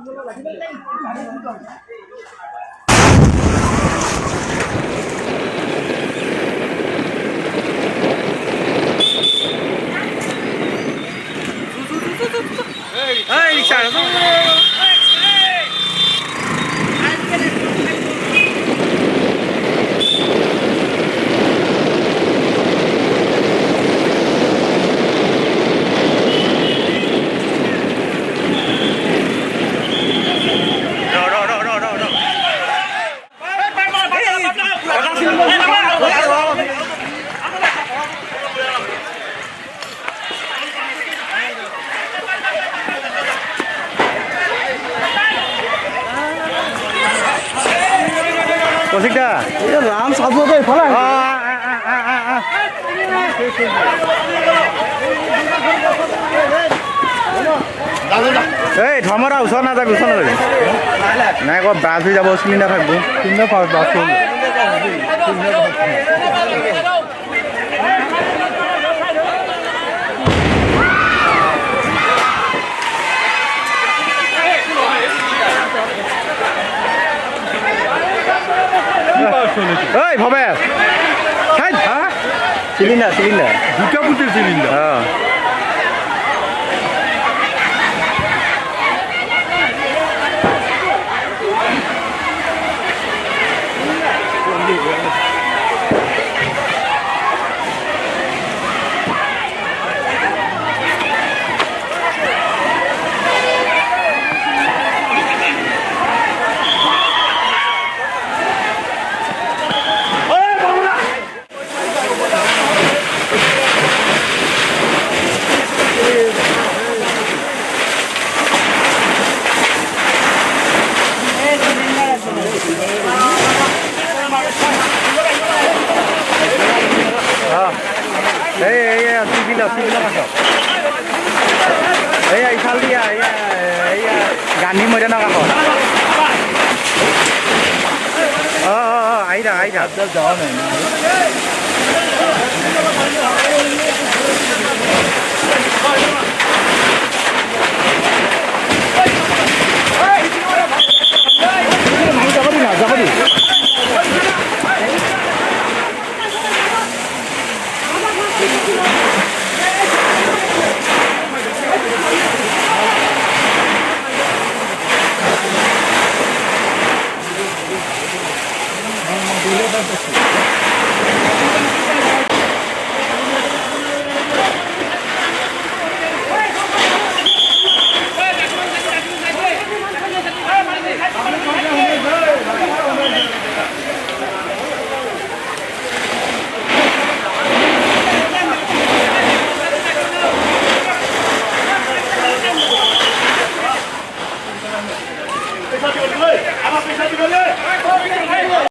Hey, Richard. কৌশিকদা Ram সাধুকে ফেলা এই ধৰ্মৰা ওচৰত নাযাবি ওচৰত নাযাবি নাই আকৌ বাছ হৈ যাব চিলিণ্ডাৰ থাকিব চিলিণ্ডাৰ পাঁচ বাছ এই ভৱেশ চিলিণ্ডাৰ চিলিণ্ডাৰ দুটা ফুটিৰ চিলিণ্ডাৰ অঁ ইফাল দিয়া গান্ধী মৈদানৰ কাষত আহি থাক যাওয়া নাই